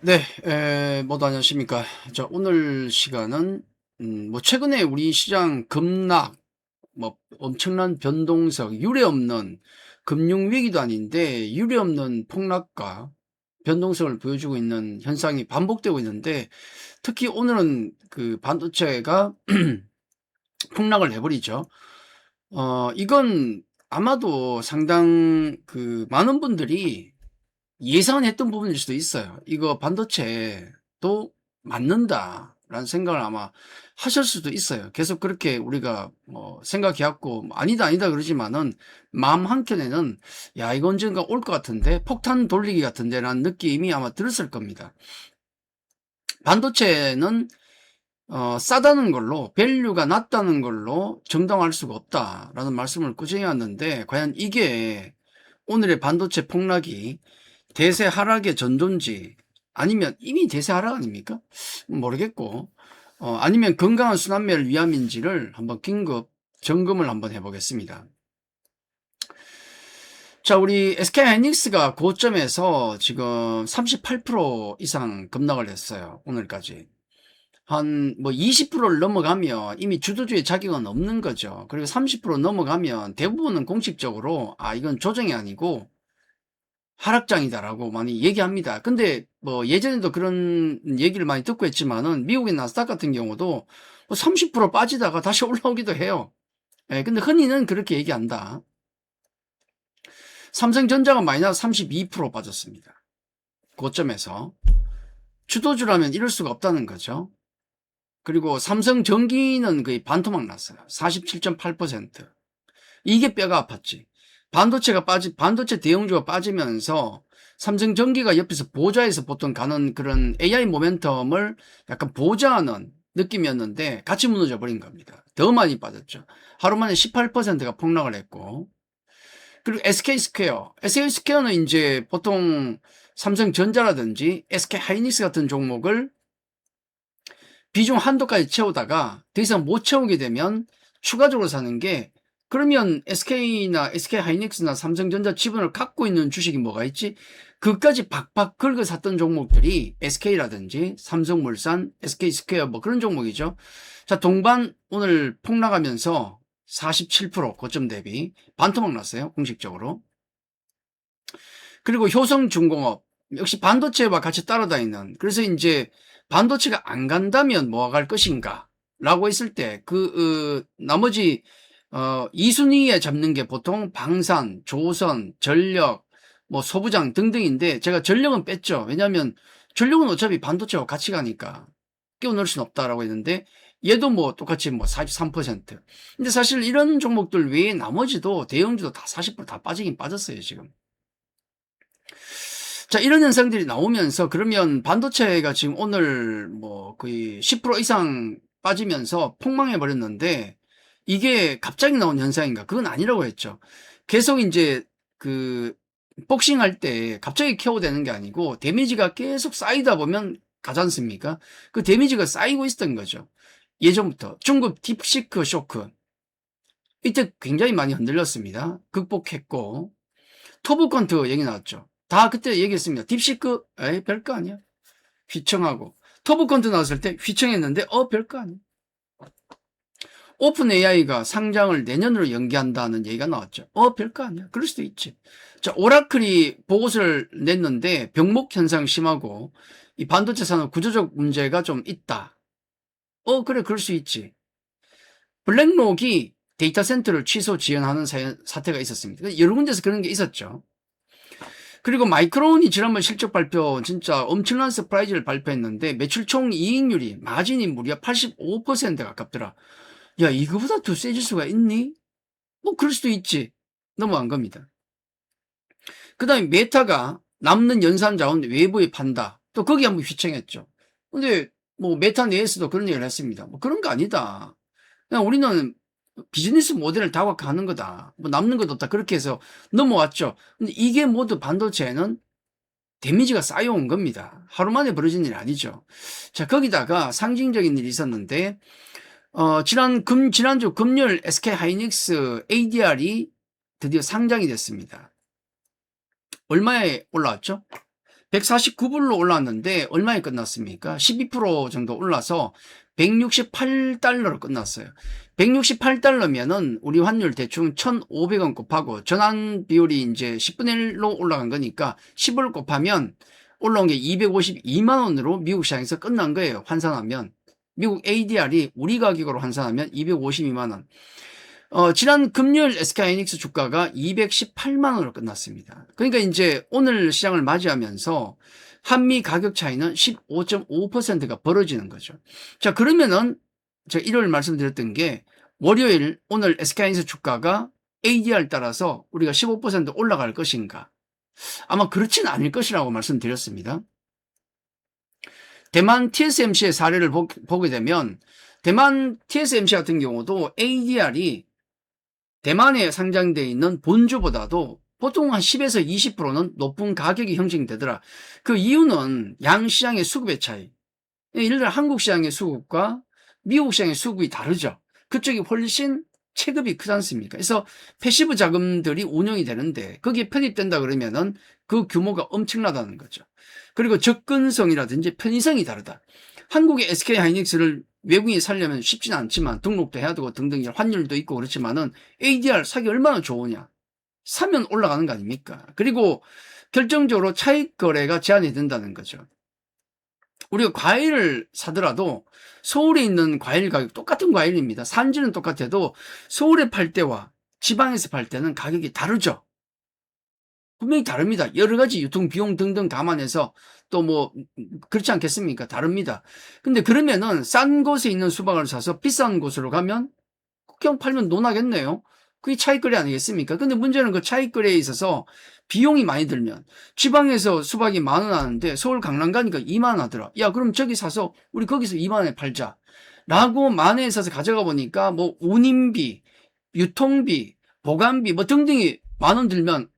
네, 모두 안녕하십니까. 자, 오늘 시간은, 최근에 우리 시장 급락, 엄청난 변동성, 유례없는 금융위기도 아닌데, 유례없는 폭락과 변동성을 보여주고 있는 현상이 반복되고 있는데, 특히 오늘은 그 반도체가 폭락을 해버리죠. 이건 아마도 상당 많은 분들이 예상했던 부분일 수도 있어요. 이거 반도체도 맞는다라는 생각을 아마 하실 수도 있어요. 계속 그렇게 우리가 생각해왔고 아니다 아니다 그러지만은 마음 한켠에는 야 이거 언젠가 올 것 같은데 폭탄 돌리기 같은데 라는 느낌이 아마 들었을 겁니다. 반도체는 싸다는 걸로 밸류가 낮다는 걸로 정당화할 수가 없다라는 말씀을 꾸준히 했는데 과연 이게 오늘의 반도체 폭락이 대세 하락의 전조인지 아니면 이미 대세 하락 아닙니까? 모르겠고 아니면 건강한 순환매를 위함인지를 한번 긴급 점검을 한번 해보겠습니다. 자, 우리 SK하이닉스가 고점에서 지금 38% 이상 급락을 했어요. 오늘까지. 한 20%를 넘어가면 이미 주도주의 자격은 없는 거죠. 그리고 30% 넘어가면 대부분은 공식적으로 이건 조정이 아니고 하락장이다라고 많이 얘기합니다. 근데 예전에도 그런 얘기를 많이 듣고 했지만은 미국의 나스닥 같은 경우도 30% 빠지다가 다시 올라오기도 해요. 예, 근데 흔히는 그렇게 얘기한다. 삼성전자가 마이너스 32% 빠졌습니다. 고점에서. 주도주라면 이럴 수가 없다는 거죠. 그리고 삼성전기는 거의 반토막 났어요. 47.8%. 이게 뼈가 아팠지. 반도체 대형주가 빠지면서 삼성전기가 옆에서 보좌해서 보통 가는 그런 AI 모멘텀을 약간 보좌하는 느낌이었는데 같이 무너져 버린 겁니다. 더 많이 빠졌죠. 하루 만에 18%가 폭락을 했고. 그리고 SK스퀘어. SK스퀘어는 이제 보통 삼성전자라든지 SK하이닉스 같은 종목을 비중 한도까지 채우다가 더 이상 못 채우게 되면 추가적으로 사는 게 그러면 SK나 SK하이닉스나 삼성전자 지분을 갖고 있는 주식이 뭐가 있지? 그까지 박박 긁어 샀던 종목들이 SK라든지 삼성물산, SK스퀘어 그런 종목이죠. 자, 동반 오늘 폭락하면서 47% 고점 대비 반토막 났어요. 공식적으로. 그리고 효성중공업 역시 반도체와 같이 따라다니는 그래서 이제 반도체가 안 간다면 뭐가 갈 것인가 라고 했을 때 나머지 2순위에 잡는 게 보통 방산, 조선, 전력, 소부장 등등인데 제가 전력은 뺐죠. 왜냐하면 전력은 어차피 반도체와 같이 가니까 끼워넣을 수는 없다라고 했는데 얘도 똑같이 43%. 근데 사실 이런 종목들 외에 나머지도 대형주도 다 40%다 빠지긴 빠졌어요, 지금. 자, 이런 현상들이 나오면서 그러면 반도체가 지금 오늘 거의 10% 이상 빠지면서 폭망해 버렸는데 이게 갑자기 나온 현상인가? 그건 아니라고 했죠. 계속 이제 복싱할 때 갑자기 KO 되는 게 아니고 데미지가 계속 쌓이다 보면 가지 않습니까? 그 데미지가 쌓이고 있었던 거죠. 예전부터 중국 딥시크 쇼크 이때 굉장히 많이 흔들렸습니다. 극복했고 토브컨트 얘기 나왔죠. 다 그때 얘기했습니다. 딥시크, 별거 아니야. 휘청하고. 토브컨트 나왔을 때 휘청했는데, 별거 아니야. 오픈 AI가 상장을 내년으로 연기한다는 얘기가 나왔죠. 별거 아니야. 그럴 수도 있지. 자, 오라클이 보고서를 냈는데 병목 현상 심하고 이 반도체 산업 구조적 문제가 좀 있다. 그래, 그럴 수 있지. 블랙록이 데이터 센터를 취소 지연하는 사태가 있었습니다. 여러 군데서 그런 게 있었죠. 그리고 마이크론이 지난번 실적 발표 진짜 엄청난 서프라이즈를 발표했는데 매출 총 이익률이 마진이 무려 85%에 가깝더라. 야, 이거보다 더 세질 수가 있니? 그럴 수도 있지. 넘어간 겁니다. 그 다음에 메타가 남는 연산 자원 외부에 판다. 또 거기 한번 휘청했죠. 근데 메타 내에서도 그런 얘기를 했습니다. 그런 거 아니다. 그냥 우리는 비즈니스 모델을 다각화하는 거다. 남는 것도 없다. 그렇게 해서 넘어왔죠. 근데 이게 모두 반도체에는 데미지가 쌓여온 겁니다. 하루 만에 벌어진 일이 아니죠. 자, 거기다가 상징적인 일이 있었는데, 지난주 금요일 SK하이닉스 ADR이 드디어 상장이 됐습니다. 얼마에 올라왔죠? 149불로 올랐는데 얼마에 끝났습니까? 12% 정도 올라서 168달러로 끝났어요. 168달러면은 우리 환율 대충 1,500원 곱하고 전환 비율이 이제 10분의 1로 올라간 거니까 10을 곱하면 올라온 게 252만 원으로 미국 시장에서 끝난 거예요. 환산하면. 미국 ADR이 우리 가격으로 환산하면 252만 원. 지난 금요일 SK하이닉스 주가가 218만 원으로 끝났습니다. 그러니까 이제 오늘 시장을 맞이하면서 한미 가격 차이는 15.5%가 벌어지는 거죠. 자, 그러면은 제가 일요일 말씀드렸던 게 월요일 오늘 SK하이닉스 주가가 ADR 따라서 우리가 15% 올라갈 것인가? 아마 그렇지는 않을 것이라고 말씀드렸습니다. 대만 TSMC의 사례를 보게 되면 대만 TSMC 같은 경우도 ADR이 대만에 상장되어 있는 본주보다도 보통 한 10에서 20%는 높은 가격이 형성되더라. 그 이유는 양시장의 수급의 차이. 예를 들어 한국 시장의 수급과 미국 시장의 수급이 다르죠. 그쪽이 훨씬 체급이 크지 않습니까? 그래서 패시브 자금들이 운영이 되는데 거기에 편입된다 그러면은 그 규모가 엄청나다는 거죠. 그리고 접근성이라든지 편의성이 다르다. 한국의 SK하이닉스를 외국인이 살려면 쉽지는 않지만 등록도 해야 되고 등등 환율도 있고 그렇지만은 ADR 사기 얼마나 좋으냐. 사면 올라가는 거 아닙니까? 그리고 결정적으로 차익 거래가 제한이 된다는 거죠. 우리가 과일을 사더라도 서울에 있는 과일 가격 똑같은 과일입니다. 산지는 똑같아도 서울에 팔 때와 지방에서 팔 때는 가격이 다르죠. 분명히 다릅니다. 여러 가지 유통 비용 등등 감안해서 또 뭐 그렇지 않겠습니까? 다릅니다. 근데 그러면은 싼 곳에 있는 수박을 사서 비싼 곳으로 가면 그냥 팔면 논하겠네요. 그게 차익거래 아니겠습니까? 근데 문제는 그 차익거래에 있어서 비용이 많이 들면 지방에서 수박이 10,000원 하는데 서울 강남 가니까 20,000원 하더라. 야, 그럼 저기 사서 우리 거기서 20,000원에 팔자. 라고 만회에 사서 가져가 보니까 뭐 운임비, 유통비, 보관비 뭐 등등이 10,000원 들면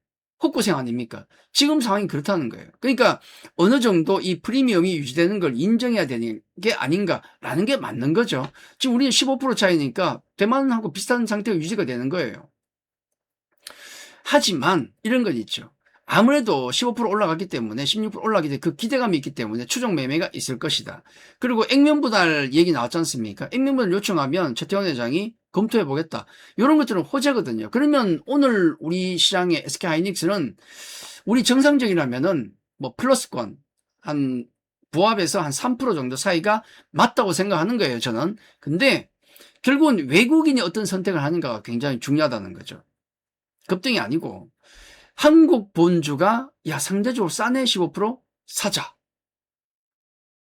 헛고생 아닙니까? 지금 상황이 그렇다는 거예요. 그러니까 어느 정도 이 프리미엄이 유지되는 걸 인정해야 되는 게 아닌가라는 게 맞는 거죠. 지금 우리는 15% 차이니까 대만하고 비슷한 상태가 유지가 되는 거예요. 하지만 이런 건 있죠. 아무래도 15% 올라갔기 때문에 16% 올라가기 때문에 그 기대감이 있기 때문에 추정 매매가 있을 것이다. 그리고 액면 분할 얘기 나왔지 않습니까? 액면 분할 요청하면 최태원 회장이 검토해보겠다. 이런 것들은 호재거든요. 그러면 오늘 우리 시장의 SK하이닉스는 우리 정상적이라면은 뭐 플러스권 한 부합에서 한 3% 정도 사이가 맞다고 생각하는 거예요, 저는. 근데 결국은 외국인이 어떤 선택을 하는가가 굉장히 중요하다는 거죠. 급등이 아니고 한국 본주가 야 상대적으로 싸네 15% 사자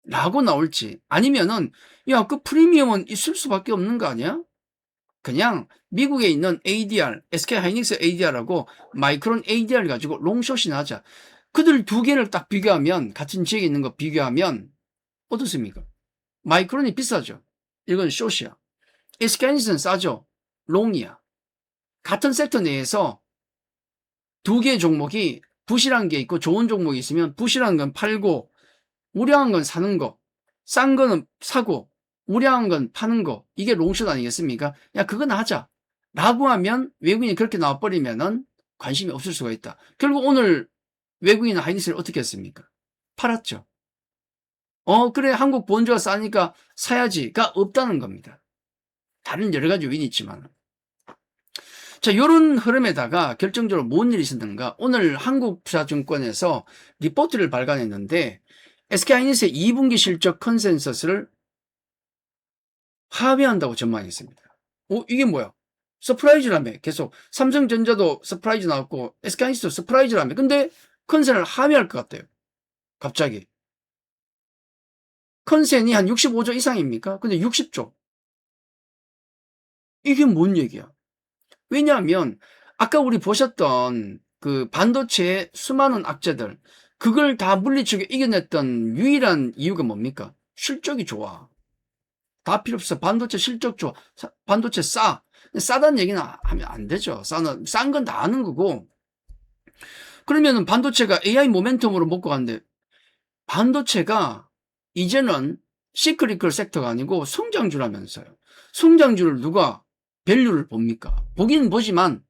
라고 나올지 아니면은 야 그 프리미엄은 있을 수밖에 없는 거 아니야? 그냥 미국에 있는 ADR, SK하이닉스 ADR하고 마이크론 ADR 가지고 롱숏이나 하자. 그들 두 개를 딱 비교하면 같은 지역에 있는 거 비교하면 어떻습니까? 마이크론이 비싸죠. 이건 숏이야. SK하이닉스는 싸죠. 롱이야. 같은 섹터 내에서 두 개의 종목이 부실한 게 있고 좋은 종목이 있으면 부실한 건 팔고 우량한 건 사는 거, 싼 거는 사고 우량한 건 파는 거, 이게 롱숏 아니겠습니까? 야 그건 하자 라고 하면 외국인이 그렇게 나와버리면은 관심이 없을 수가 있다. 결국 오늘 외국인은 하이닉스를 어떻게 했습니까? 팔았죠. 그래 한국 본주가 싸니까 사야지가 없다는 겁니다. 다른 여러 가지 요인이 있지만 자, 요런 흐름에다가 결정적으로 뭔 일이 있었는가? 오늘 한국투자증권에서 리포트를 발간했는데 SK하이닉스의 2분기 실적 컨센서스를 하회한다고 전망했습니다. 이게 뭐야? 서프라이즈라며. 계속 삼성전자도 서프라이즈 나왔고 SK하이닉스도 서프라이즈라며. 근데 컨센을 하회할 것 같대요. 갑자기. 컨센이 한 65조 이상입니까? 근데 60조. 이게 뭔 얘기야? 왜냐하면 아까 우리 보셨던 그 반도체의 수많은 악재들 그걸 다 물리치고 이겨냈던 유일한 이유가 뭡니까? 실적이 좋아. 다 필요 없어. 반도체 실적 좋아. 반도체 싸. 싸다는 얘기는 하면 안 되죠. 싼 건 다 아는 거고. 그러면은 반도체가 AI 모멘텀으로 먹고 가는데 반도체가 이제는 시크리컬 섹터가 아니고 성장주라면서요. 성장주를 누가 밸류를 봅니까? 보긴 보지만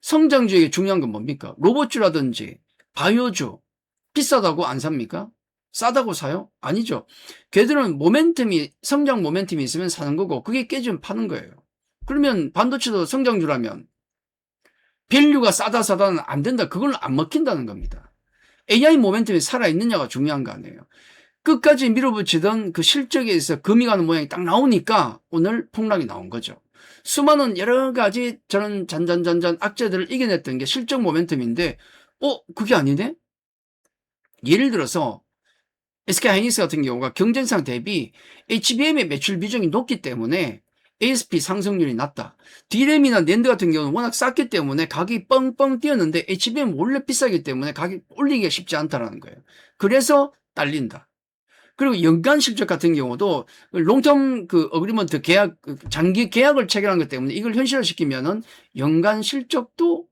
성장주에게 중요한 건 뭡니까? 로봇주라든지 바이오주, 비싸다고 안 삽니까? 싸다고 사요? 아니죠. 걔들은 성장 모멘텀이 있으면 사는 거고, 그게 깨지면 파는 거예요. 그러면 반도체도 성장주라면 밸류가 싸다는 안 된다. 그걸 안 먹힌다는 겁니다. AI 모멘텀이 살아있느냐가 중요한 거 아니에요. 끝까지 밀어붙이던 그 실적에 있어 금이 가는 모양이 딱 나오니까 오늘 폭락이 나온 거죠. 수많은 여러 가지 저런 잔잔 악재들을 이겨냈던 게 실적 모멘텀인데, 그게 아니네? 예를 들어서 SK하이닉스 같은 경우가 경쟁상 대비 HBM의 매출 비중이 높기 때문에 ASP 상승률이 낮다. D램이나 낸드 같은 경우는 워낙 쌌기 때문에 가격이 뻥뻥 뛰었는데 HBM 원래 비싸기 때문에 가격 올리기가 쉽지 않다라는 거예요. 그래서 딸린다. 그리고 연간 실적 같은 경우도 롱텀 어그리먼트 계약, 장기 계약을 체결한 것 때문에 이걸 현실화시키면은 연간 실적도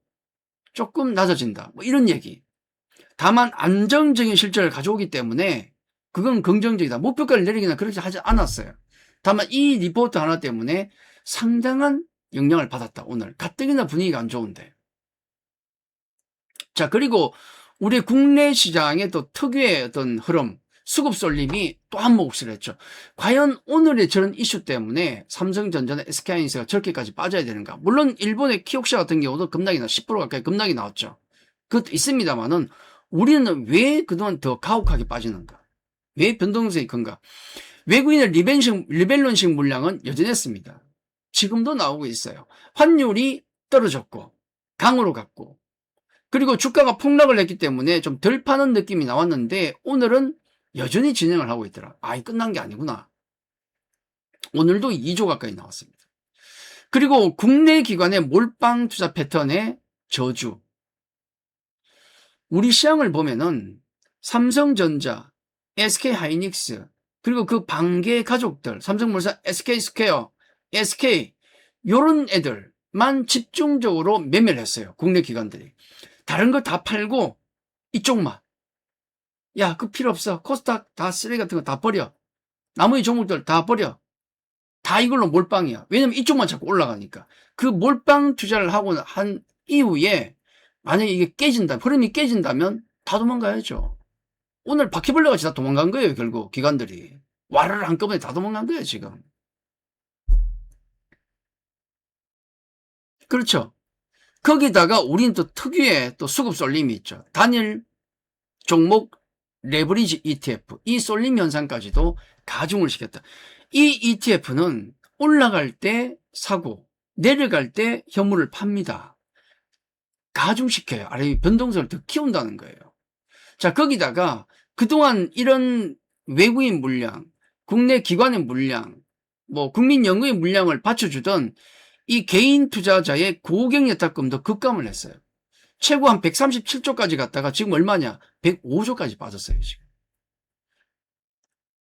조금 낮아진다. 뭐 이런 얘기. 다만 안정적인 실적을 가져오기 때문에 그건 긍정적이다. 목표가를 내리기는 그렇게 하지 않았어요. 다만 이 리포트 하나 때문에 상당한 영향을 받았다. 오늘 가뜩이나 분위기가 안 좋은데. 자, 그리고 우리 국내 시장의 또 특유의 어떤 흐름, 수급 쏠림이 또 한 몫을 했죠. 과연 오늘의 저런 이슈 때문에 삼성전자나 SK하이닉스가 저렇게까지 빠져야 되는가? 물론 일본의 키옥시아 같은 경우도 급락이나 10% 가까이 급락이 나왔죠. 그것도 있습니다만은 우리는 왜 그동안 더 가혹하게 빠지는가? 왜 변동성이 큰가? 외국인의 리밸런싱 물량은 여전했습니다. 지금도 나오고 있어요. 환율이 떨어졌고 강으로 갔고, 그리고 주가가 폭락을 했기 때문에 좀 덜 파는 느낌이 나왔는데 오늘은 여전히 진행을 하고 있더라. 끝난 게 아니구나. 오늘도 2조 가까이 나왔습니다. 그리고 국내 기관의 몰빵 투자 패턴의 저주. 우리 시장을 보면은 삼성전자, SK하이닉스, 그리고 그 반개 가족들, 삼성물산, SK스퀘어, SK, 요런 애들만 집중적으로 매매를 했어요. 국내 기관들이. 다른 걸 다 팔고 이쪽만. 야, 그 필요 없어. 코스닥 다 쓰레기 같은 거 다 버려. 나머지 종목들 다 버려. 다 이걸로 몰빵이야. 왜냐면 이쪽만 자꾸 올라가니까. 그 몰빵 투자를 하고 한 이후에 만약에 이게 깨진다, 흐름이 깨진다면 다 도망가야죠. 오늘 바퀴벌레 같이 다 도망간 거예요, 결국 기관들이. 와르르 한꺼번에 다 도망간 거예요, 지금. 그렇죠. 거기다가 우리는 또 특유의 또 수급 쏠림이 있죠. 단일 종목 레버리지 ETF, 이 쏠림 현상까지도 가중을 시켰다. 이 ETF는 올라갈 때 사고, 내려갈 때 현물을 팝니다. 가중시켜요. 아래 변동성을 더 키운다는 거예요. 자, 거기다가 그동안 이런 외국인 물량, 국내 기관의 물량, 뭐 국민연금의 물량을 받쳐주던 이 개인 투자자의 고객예탁금도 급감을 했어요. 최고 한 137조까지 갔다가 지금 얼마냐? 105조까지 빠졌어요, 지금.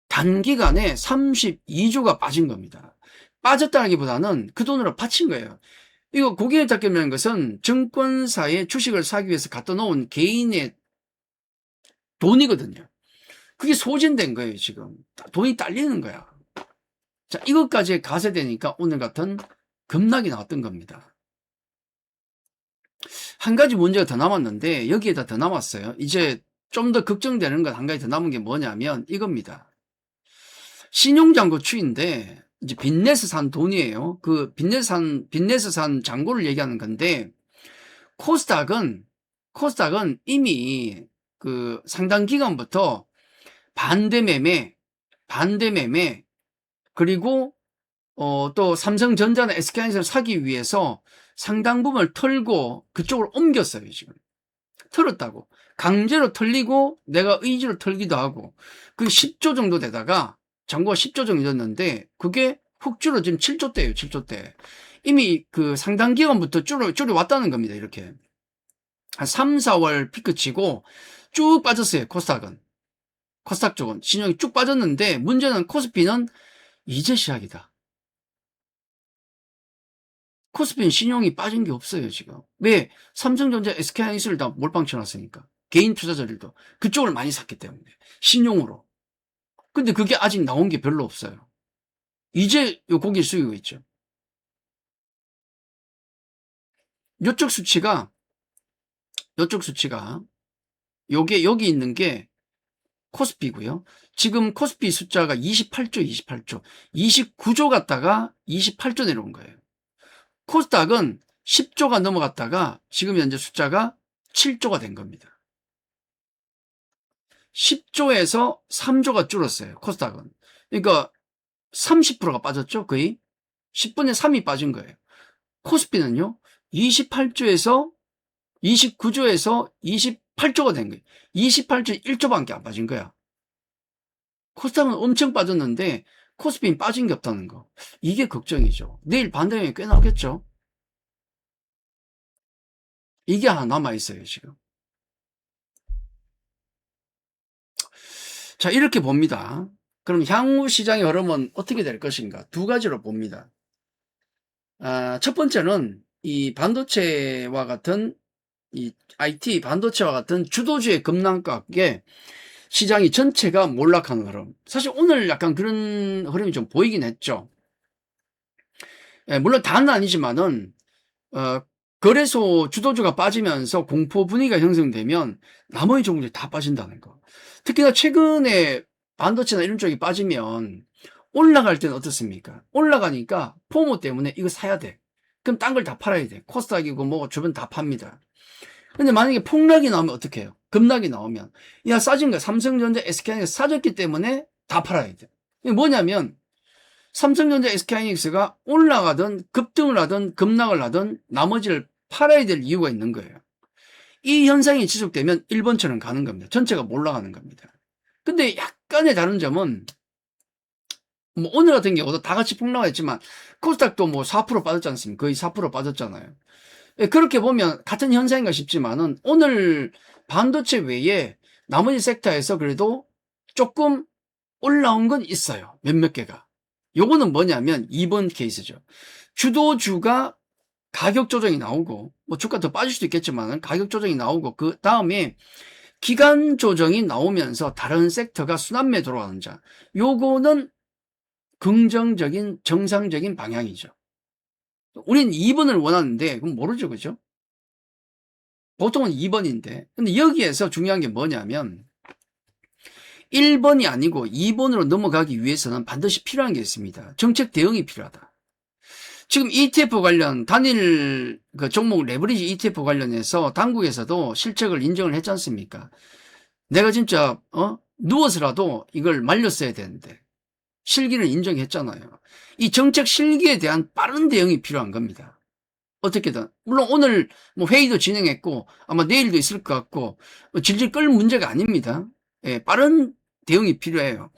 단기간에 32조가 빠진 겁니다. 빠졌다기보다는 그 돈으로 바친 거예요. 이거 고객예탁금이라는 것은 증권사에 주식을 사기 위해서 갖다 놓은 개인의 돈이거든요. 그게 소진된 거예요, 지금. 돈이 딸리는 거야. 자, 이것까지 가세되니까 오늘 같은 급락이 나왔던 겁니다. 한 가지 문제가 더 남았는데 여기에다 더 남았어요. 이제 좀 더 걱정되는 건 한 가지 더 남은 게 뭐냐면 이겁니다. 신용잔고 추인데 이제 빚내서 산 돈이에요. 그 빚내서 산 잔고를 얘기하는 건데 코스닥은 이미 그 상당 기간부터 반대 매매 그리고 또 삼성전자나 SK하이닉스를 사기 위해서 상당 부분을 털고 그쪽으로 옮겼어요, 지금. 털었다고. 강제로 털리고 내가 의지로 털기도 하고. 그 10조 정도 되다가 잔고가 10조 정도 됐는데 그게 훅 줄어 지금 7조대예요, 7조대. 이미 그 상당 기간부터 줄어 왔다는 겁니다, 이렇게. 한 3, 4월 피크 치고 쭉 빠졌어요, 코스닥은. 코스닥 쪽은 신용이 쭉 빠졌는데 문제는 코스피는 이제 시작이다. 코스피는 신용이 빠진 게 없어요, 지금. 왜? 삼성전자, SK하이닉스를 다 몰빵 쳐놨으니까. 개인 투자자들도 그쪽을 많이 샀기 때문에. 신용으로. 근데 그게 아직 나온 게 별로 없어요. 이제 요 고개를 숙이고 있죠. 요쪽 수치가 요게 여기 있는 게 코스피고요. 지금 코스피 숫자가 28조 29조 갔다가 28조 내려온 거예요. 코스닥은 10조가 넘어갔다가 지금 현재 숫자가 7조가 된 겁니다. 10조에서 3조가 줄었어요. 코스닥은. 그러니까 30%가 빠졌죠. 거의 10분의 3이 빠진 거예요. 코스피는요. 28조에서 29조에서 28조가 된 거예요. 28조 1조밖에 안 빠진 거야. 코스닥은 엄청 빠졌는데 코스피는 빠진 게 없다는 거. 이게 걱정이죠. 내일 반등이 꽤 나오겠죠. 이게 하나 남아있어요, 지금. 자, 이렇게 봅니다. 그럼 향후 시장의 흐름은 어떻게 될 것인가? 두 가지로 봅니다. 첫 번째는 이 반도체와 같은 이 IT 반도체와 같은 주도주의 급락각에 시장이 전체가 몰락하는 흐름. 사실 오늘 약간 그런 흐름이 좀 보이긴 했죠. 물론 다는 아니지만은 거래소 주도주가 빠지면서 공포 분위기가 형성되면 나머지 종목들이 다 빠진다는 거. 특히나 최근에 반도체나 이런 쪽이 빠지면 올라갈 때는 어떻습니까? 올라가니까 포모 때문에 이거 사야 돼. 그럼 딴 걸 다 팔아야 돼. 코스닥이고 뭐 주변 다 팝니다. 근데 만약에 폭락이 나오면 어떻게 해요? 급락이 나오면 야 싸진 거야. 삼성전자, SK하이닉스 싸졌기 때문에 다 팔아야 돼. 이게 뭐냐면 삼성전자, SK하이닉스가 올라가든 급등을 하든 급락을 하든 나머지를 팔아야 될 이유가 있는 거예요. 이 현상이 지속되면 1번처럼 가는 겁니다. 전체가 몰라가는 겁니다. 근데 약간의 다른 점은 뭐 오늘 같은 경우도 다 같이 폭락했지만 코스닥도 뭐 4% 빠졌지 않습니까? 거의 4% 빠졌잖아요. 그렇게 보면 같은 현상인가 싶지만은 오늘 반도체 외에 나머지 섹터에서 그래도 조금 올라온 건 있어요. 몇몇 개가. 요거는 뭐냐면 2번 케이스죠. 주도주가 가격 조정이 나오고 뭐 주가 더 빠질 수도 있겠지만 가격 조정이 나오고 그 다음에 기간 조정이 나오면서 다른 섹터가 순환 매도로 가는 자. 요거는 긍정적인 정상적인 방향이죠. 우린 2번을 원하는데 그건 모르죠. 그죠? 보통은 2번인데 근데 여기에서 중요한 게 뭐냐면 1번이 아니고 2번으로 넘어가기 위해서는 반드시 필요한 게 있습니다. 정책 대응이 필요하다. 지금 ETF 관련 단일 그 종목 레버리지 ETF 관련해서 당국에서도 실책을 인정을 했지 않습니까? 내가 진짜 누워서라도 이걸 말렸어야 되는데 실기를 인정했잖아요. 이 정책 실기에 대한 빠른 대응이 필요한 겁니다. 어떻게든 물론 오늘 뭐 회의도 진행했고 아마 내일도 있을 것 같고 질질 끌 문제가 아닙니다. 예, 빠른 대응이 필요해요.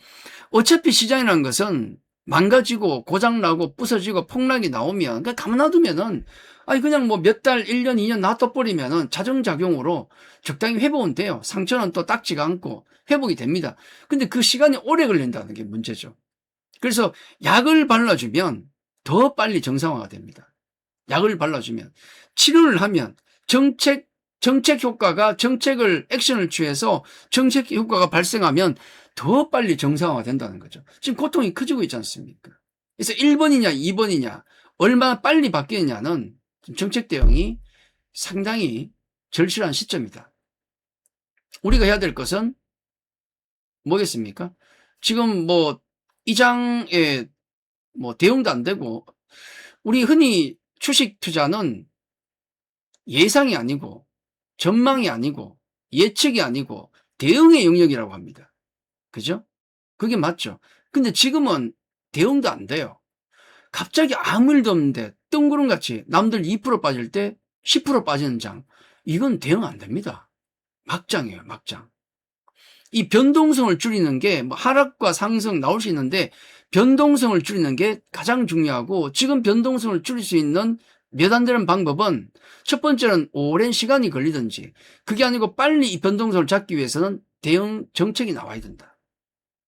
어차피 시장이라는 것은 망가지고 고장나고 부서지고 폭락이 나오면 그냥 가만 놔두면은 아니 그냥 뭐 몇 달, 1년, 2년 놔둬버리면은 자정작용으로 적당히 회복은 돼요. 상처는 또 닦지가 않고 회복이 됩니다. 근데 그 시간이 오래 걸린다는 게 문제죠. 그래서 약을 발라주면 더 빨리 정상화가 됩니다. 약을 발라주면 치료를 하면 정책 효과가 정책을 액션을 취해서 정책 효과가 발생하면 더 빨리 정상화가 된다는 거죠. 지금 고통이 커지고 있지 않습니까? 그래서 1번이냐 2번이냐 얼마나 빨리 바뀌느냐는 정책 대응이 상당히 절실한 시점이다. 우리가 해야 될 것은 뭐겠습니까? 지금 뭐 이장에 뭐 대응도 안 되고 우리 흔히 주식 투자는 예상이 아니고 전망이 아니고 예측이 아니고 대응의 영역이라고 합니다. 그죠? 그게 맞죠. 근데 지금은 대응도 안 돼요. 갑자기 아무 일도 없는데 뜬구름같이 남들 2% 빠질 때 10% 빠지는 장. 이건 대응 안 됩니다. 막장이에요, 막장. 이 변동성을 줄이는 게 뭐 하락과 상승 나올 수 있는데 변동성을 줄이는 게 가장 중요하고 지금 변동성을 줄일 수 있는 몇 안 되는 방법은 첫 번째는 오랜 시간이 걸리든지 그게 아니고 빨리 이 변동성을 잡기 위해서는 대응 정책이 나와야 된다.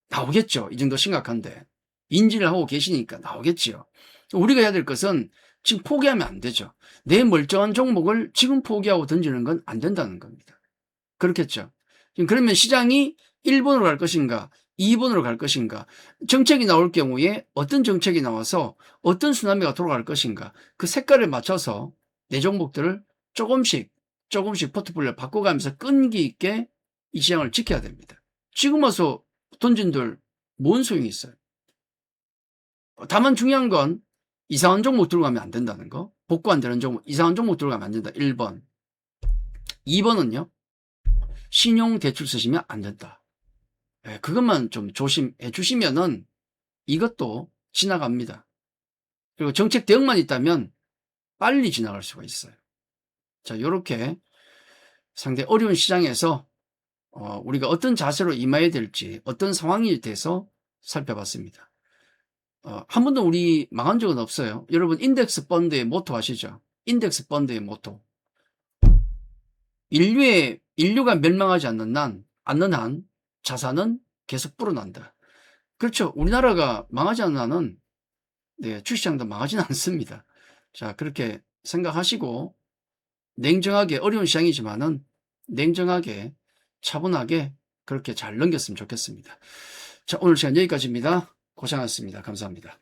나오겠죠. 이 정도 심각한데. 인지를 하고 계시니까 나오겠지요. 우리가 해야 될 것은 지금 포기하면 안 되죠. 내 멀쩡한 종목을 지금 포기하고 던지는 건 안 된다는 겁니다. 그렇겠죠. 그러면 시장이 1번으로 갈 것인가 2번으로 갈 것인가 정책이 나올 경우에 어떤 정책이 나와서 어떤 순환매가 돌아갈 것인가 그 색깔에 맞춰서 내 종목들을 조금씩 포트폴리오를 바꿔가면서 끈기 있게 이 시장을 지켜야 됩니다. 지금 와서 던진들 뭔 소용이 있어요? 다만 중요한 건 이상한 종목 들어가면 안 된다는 거. 복구 안 되는 종목, 이상한 종목 들어가면 안 된다. 1번. 2번은요. 신용대출 쓰시면 안 된다. 그것만 좀 조심해 주시면은 이것도 지나갑니다. 그리고 정책 대응만 있다면 빨리 지나갈 수가 있어요. 자, 요렇게 상당히 어려운 시장에서 우리가 어떤 자세로 임해야 될지, 어떤 상황에 대해서 살펴봤습니다. 한 번도 우리 망한 적은 없어요. 여러분 인덱스 펀드의 모토 아시죠? 인덱스 펀드의 모토. 인류가 멸망하지 않는 한 자산은 계속 불어난다. 그렇죠. 우리나라가 망하지 않는 한은 주식시장도 망하지는 않습니다. 자, 그렇게 생각하시고 냉정하게, 어려운 시장이지만은 냉정하게 차분하게 그렇게 잘 넘겼으면 좋겠습니다. 자, 오늘 시간 여기까지입니다. 고생하셨습니다. 감사합니다.